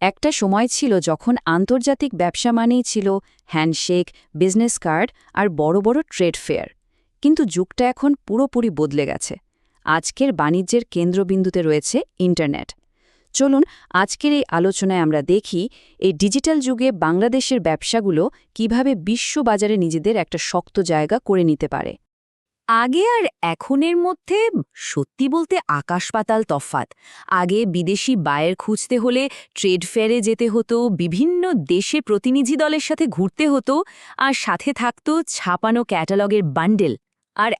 একটা সময় ছিল যখন আন্তর্জাতিক ব্যবসা মানেই ছিল হ্যান্ডশেক, বিজনেস কার্ড আর বড় বড় ট্রেড ফেয়ার। কিন্তু যুগটা এখন পুরোপুরি বদলে গেছে। আজকের বাণিজ্যের কেন্দ্রবিন্দুতে রয়েছে ইন্টারনেট। চলুন আজকের এই আলোচনায় আমরা দেখি এই ডিজিটাল যুগে বাংলাদেশের ব্যবসাগুলো কিভাবে বিশ্ববাজারে নিজেদের একটা শক্ত জায়গা করে নিতে পারে। আগে আর এখনের মধ্যে সত্যি বলতে আকাশ-পাতাল তফাৎ। আগে বিদেশি বায়ার খুঁজতে হলে ট্রেড ফেয়ারে যেতে হতো, বিভিন্ন দেশে প্রতিনিধি দলের সাথে ঘুরতে হতো, আর সাথে থাকতো ছাপানো ক্যাটালগের বান্ডেল। আর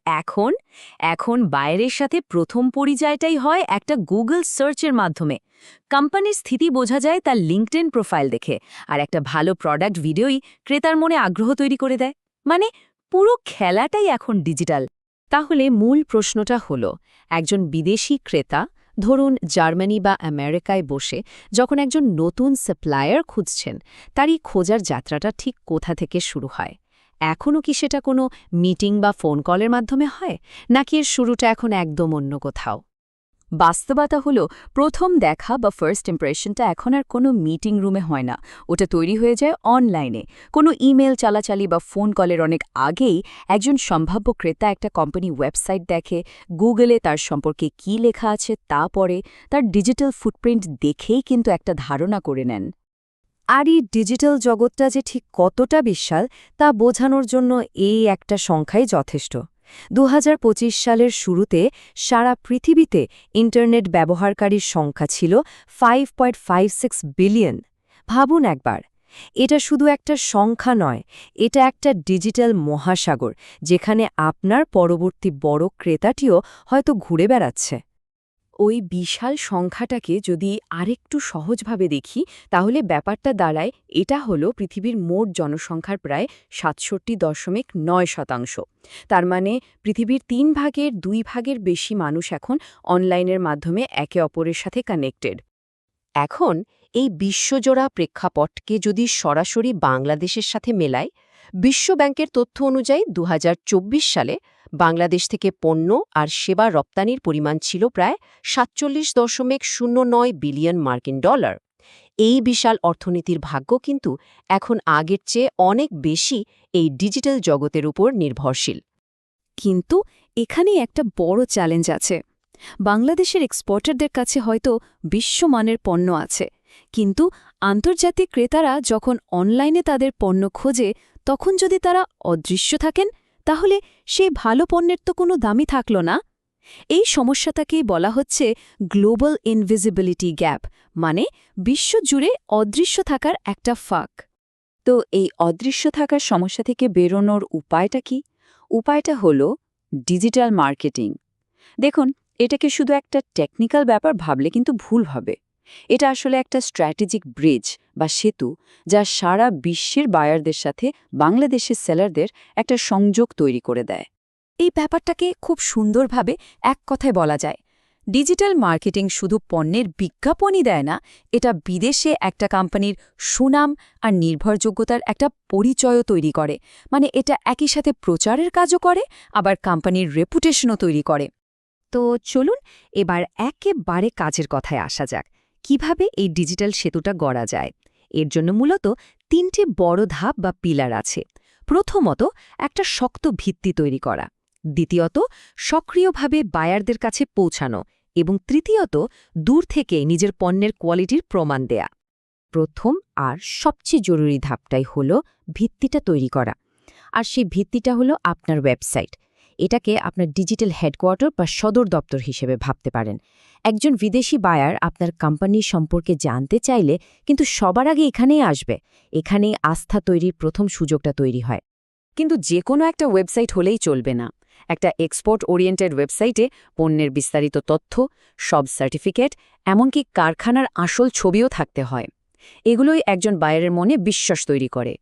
এখন বায়ারের সাথে প্রথম পরিচয়টাই হয় একটা গুগল সার্চের মাধ্যমে। কোম্পানির স্থিতি বোঝা যায় তার লিঙ্কডইন প্রোফাইল দেখে, আর একটা ভালো প্রোডাক্ট ভিডিওই ক্রেতার মনে আগ্রহ তৈরি করে দেয়। মানে পুরো খেলাটাই এখন ডিজিটাল। তাহলে মূল প্রশ্নটা হলো, একজন বিদেশি ক্রেতা ধরুন জার্মানি বা আমেরিকায় বসে যখন একজন নতুন সাপ্লায়ার খুঁজছেন, তারই খোঁজার যাত্রাটা ঠিক কোথা থেকে শুরু হয়? এখনও কি সেটা কোনো মিটিং বা ফোন কলের মাধ্যমে হয়, নাকি এর শুরুটা এখন একদম অন্য কোথাও? বাস্তবতা হলো, প্রথম দেখা বা ফার্স্ট ইমপ্রেশনটা এখন আর কোনো মিটিং রুমে হয় না, ওটা তৈরি হয়ে যায় অনলাইনে। কোনো ইমেল চালাচালি বা ফোন কলের অনেক আগেই একজন সম্ভাব্য ক্রেতা একটা কোম্পানি ওয়েবসাইট দেখে, গুগলে তার সম্পর্কে কী লেখা আছে তা পড়ে, তার ডিজিটাল ফুটপ্রিন্ট দেখেই কিন্তু একটা ধারণা করে নেন। আর এই ডিজিটাল জগৎটা যে ঠিক কতটা বিশাল তা বোঝানোর জন্য এই একটা সংখ্যাই যথেষ্ট। ২০২৫ সালের শুরুতে সারা পৃথিবীতে ইন্টারনেট ব্যবহারকারীর সংখ্যা ছিল 5.56 বিলিয়ন। ভাবুন একবার, এটা শুধু একটা সংখ্যা নয়, এটা একটা ডিজিটাল মহাসাগর, যেখানে আপনার পরবর্তী বড় ক্রেতাটিও হয়তো ঘুরে বেড়াচ্ছে। ওই বিশাল সংখ্যাটাকে যদি আরেকটু সহজভাবে দেখি, তাহলে ব্যাপারটা দাঁড়ায়, এটা হলো পৃথিবীর মোট জনসংখ্যার প্রায় ৬৭.৯%। তার মানে পৃথিবীর ৩ ভাগের ২ ভাগের বেশি মানুষ এখন অনলাইনের মাধ্যমে একে অপরের সাথে কানেক্টেড। এখন এই বিশ্বজোড়া প্রেক্ষাপটকে যদি সরাসরি বাংলাদেশের সাথে মেলায়, বিশ্বব্যাংকের তথ্য অনুযায়ী ২০২৪ সালে বাংলাদেশ থেকে পণ্য আর সেবা রপ্তানির পরিমাণ ছিল প্রায় ৪৭.০৯ বিলিয়ন মার্কিন ডলার। এই বিশাল অর্থনীতির ভাগ্য কিন্তু এখন আগের চেয়ে অনেক বেশি এই ডিজিটাল জগতের উপর নির্ভরশীল। কিন্তু এখানেই একটা বড় চ্যালেঞ্জ আছে। বাংলাদেশের এক্সপোর্টারদের কাছে হয়তো বিশ্বমানের পণ্য আছে, কিন্তু আন্তর্জাতিক ক্রেতারা যখন অনলাইনে তাদের পণ্য খোঁজে, তখন যদি তারা অদৃশ্য থাকেন, তাহলে সেই ভালো পণ্যের তো কোনো দামই থাকল না। এই সমস্যাটাকেই বলা হচ্ছে গ্লোবাল ইনভিজিবিলিটি গ্যাপ, মানে বিশ্বজুড়ে অদৃশ্য থাকার একটা ফাঁক। তো এই অদৃশ্য থাকার সমস্যা থেকে বেরোনোর উপায়টা কি? উপায়টা হলো ডিজিটাল মার্কেটিং। দেখুন, এটাকে শুধু একটা টেকনিক্যাল ব্যাপার ভাবলে কিন্তু ভুল হবে। এটা আসলে একটা স্ট্র্যাটেজিক ব্রিজ বা সেতু, যা সারা বিশ্বের বায়ারদের সাথে বাংলাদেশের সেলারদের একটা সংযোগ তৈরি করে দেয়। এই ব্যাপারটাকে খুব সুন্দরভাবে এক কথায় বলা যায়, ডিজিটাল মার্কেটিং শুধু পণ্যের বিজ্ঞাপনই দেয় না, এটা বিদেশে একটা কোম্পানির সুনাম আর নির্ভরযোগ্যতার একটা পরিচয়ও তৈরি করে। মানে এটা একই সাথে প্রচারের কাজও করে, আবার কোম্পানির রেপুটেশনও তৈরি করে। তো চলুন এবার একেবারে কাজের কথায় আসা যাক, কিভাবে এই ডিজিটাল সেতুটা গড়া যায়। এর জন্য মূলত ৩টে বড় ধাপ বা পিলার আছে। প্রথমত, একটা শক্ত ভিত্তি তৈরি করা। দ্বিতীয়ত, সক্রিয়ভাবে বায়ারদের কাছে পৌঁছানো। এবং তৃতীয়ত, দূর থেকে নিজের পণ্যের কোয়ালিটির প্রমাণ দেয়া। প্রথম আর সবচেয়ে জরুরি ধাপটাই হলো ভিত্তিটা তৈরি করা। আর সেই ভিত্তিটা হলো আপনার ওয়েবসাইট। এটাকে আপনার ডিজিটাল হেডকোয়ার্টার বা সদর দপ্তর হিসেবে ভাবতে পারেন। একজন বিদেশি বায়ার আপনার কোম্পানির সম্পর্কে জানতে চাইলে কিন্তু সবার আগে এখানেই আসবে। এখানেই আস্থা তৈরির প্রথম সুযোগটা তৈরি হয়। কিন্তু যে কোনো একটা ওয়েবসাইট হলেই চলবে না। একটা এক্সপোর্ট ওরিয়েন্টেড ওয়েবসাইটে পণ্যের বিস্তারিত তথ্য, সব সার্টিফিকেট, এমনকি কারখানার আসল ছবিও থাকতে হয়। এগুলোই একজন বায়ারের মনে বিশ্বাস তৈরি করে।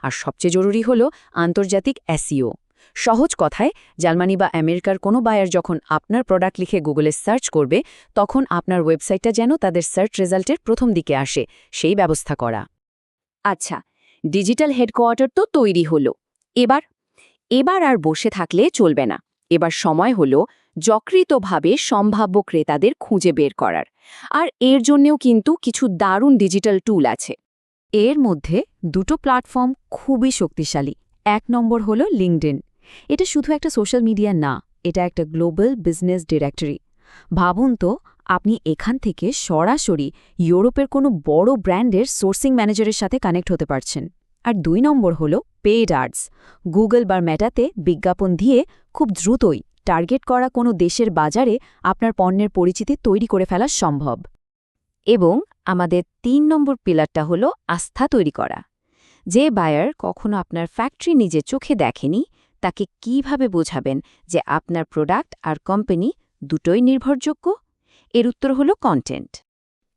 আর সবচেয়ে জরুরি হলো আন্তর্জাতিক এসইও। সহজ কথায়, জার্মানি বা আমেরিকার কোনো বায়ার যখন আপনার প্রোডাক্ট লিখে গুগলে সার্চ করবে, তখন আপনার ওয়েবসাইটটা যেন তাদের সার্চ রেজাল্টের প্রথম দিকে আসে, সেই ব্যবস্থা করা। আচ্ছা, ডিজিটাল হেডকোয়ার্টার তো তৈরি হলো। এবার আর বসে থাকলে চলবে না। এবার সময় হলো যকৃতভাবে সম্ভাব্য ক্রেতাদের খুঁজে বের করার। আর এর জন্যেও কিন্তু কিছু দারুণ ডিজিটাল টুল আছে। এর মধ্যে দুটো প্ল্যাটফর্ম খুবই শক্তিশালী। 1 নম্বর হলো লিঙ্কডইন। এটা শুধু একটা সোশ্যাল মিডিয়া না, এটা একটা গ্লোবাল বিজনেস ডিরেক্টরি। ভাবুন তো, আপনি এখান থেকে সরাসরি ইউরোপের কোনো বড় ব্র্যান্ডের সোর্সিং ম্যানেজারের সাথে কানেক্ট হতে পারছেন। আর 2 নম্বর হলো পেইড অ্যাডস। গুগল বা মেটাতে বিজ্ঞাপন দিয়ে খুব দ্রুতই টার্গেট করা কোনো দেশের বাজারে আপনার পণ্যের পরিচিতি তৈরি করে ফেলা সম্ভব। এবং আমাদের 3 নম্বর পিলারটা হলো আস্থা তৈরি করা। যে বায়ার কখনো আপনার ফ্যাক্টরি নিজে চোখে দেখেনি, তাকে কিভাবে বোঝাবেন যে আপনার প্রোডাক্ট আর কোম্পানি দুটোই নির্ভরযোগ্য? এর উত্তর হলো কন্টেন্ট।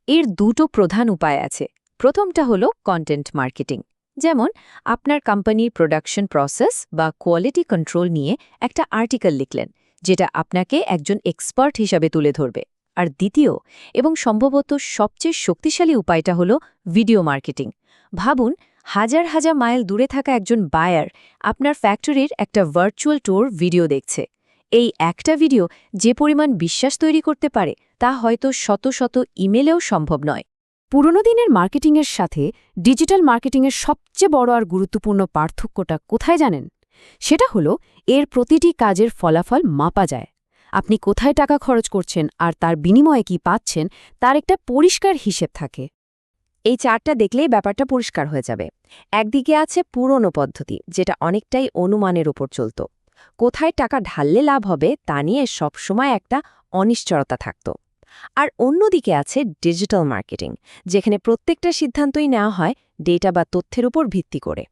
এর দুটো প্রধান উপায় আছে। প্রথমটা হলো কন্টেন্ট মার্কেটিং। যেমন আপনার কোম্পানির প্রোডাকশন প্রসেস বা কোয়ালিটি কন্ট্রোল নিয়ে একটা আর্টিকেল লিখলেন, যেটা আপনাকে একজন এক্সপার্ট হিসাবে তুলে ধরবে। আর দ্বিতীয় এবং সম্ভবত সবচেয়ে শক্তিশালী উপায়টা হলো ভিডিও মার্কেটিং। ভাবুন, হাজার হাজার মাইল দূরে থাকা একজন বায়ার আপনার ফ্যাক্টরির একটা ভার্চুয়াল ট্যুর ভিডিও দেখছে। এই একটা ভিডিও যে পরিমাণ বিশ্বাস তৈরি করতে পারে, তা হয়তো শত শত ইমেলেও সম্ভব নয়। পুরনো দিনের মার্কেটিংয়ের সাথে ডিজিটাল মার্কেটিংয়ের সবচেয়ে বড় আর গুরুত্বপূর্ণ পার্থক্যটা কোথায় জানেন? সেটা হলো এর প্রতিটি কাজের ফলাফল মাপা যায়। আপনি কোথায় টাকা খরচ করছেন আর তার বিনিময়ে কি পাচ্ছেন, তার একটা পরিষ্কার হিসেব থাকে। এই চার্টটা দেখলেই ব্যাপারটা পরিষ্কার হয়ে যাবে। একদিকে আছে পুরনো পদ্ধতি, যেটা অনেকটাই অনুমানের উপর চলত। কোথায় টাকা ঢাললে লাভ হবে তা নিয়ে সবসময় একটা অনিশ্চয়তা থাকত। আর অন্যদিকে আছে ডিজিটাল মার্কেটিং, যেখানে প্রত্যেকটা সিদ্ধান্তই নেওয়া হয় ডেটা বা তথ্যের উপর ভিত্তি করে।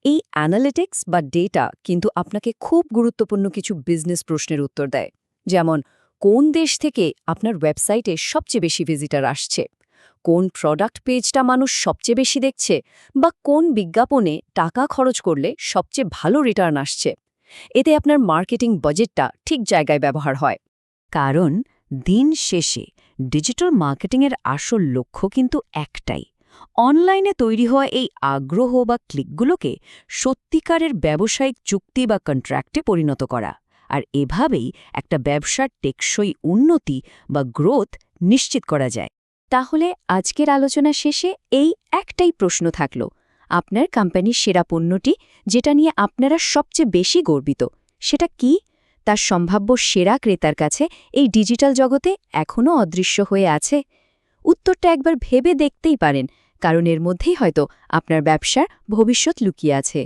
এই অ্যানালিটিক্স বা ডেটা কিন্তু আপনাকে খুব গুরুত্বপূর্ণ কিছু বিজনেস প্রশ্নের উত্তর দেয়। যেমন, কোন দেশ থেকে আপনার ওয়েবসাইটে সবচেয়ে বেশি ভিজিটার আসছে, কোন প্রোডাক্ট পেজটা মানুষ সবচেয়ে বেশি দেখছে, বা কোন বিজ্ঞাপনে টাকা খরচ করলে সবচেয়ে ভালো রিটার্ন আসছে। এতে আপনার মার্কেটিং বাজেটটা ঠিক জায়গায় ব্যবহার হয়। কারণ দিন শেষে ডিজিটাল মার্কেটিংয়ের আসল লক্ষ্য কিন্তু একটাই, অনলাইনে তৈরি হওয়া এই আগ্রহ বা ক্লিকগুলোকে সত্যিকারের ব্যবসায়িক চুক্তি বা কন্ট্রাক্টে পরিণত করা। আর এভাবেই একটা ব্যবসার টেকসই উন্নতি বা গ্রোথ নিশ্চিত করা যায়। তাহলে আজকের আলোচনা শেষে এই একটাই প্রশ্ন থাকল, আপনার কোম্পানির সেরা পণ্যটি, যেটা নিয়ে আপনারা সবচেয়ে বেশি গর্বিত, সেটা কি? তার সম্ভাব্য সেরা ক্রেতার কাছে এই ডিজিটাল জগতে এখনও অদৃশ্য হয়ে আছে? উত্তরটা একবার ভেবে দেখতেই পারেন, কারণ এর মধ্যেই হয়তো আপনার ব্যবসার ভবিষ্যৎ লুকিয়ে আছে।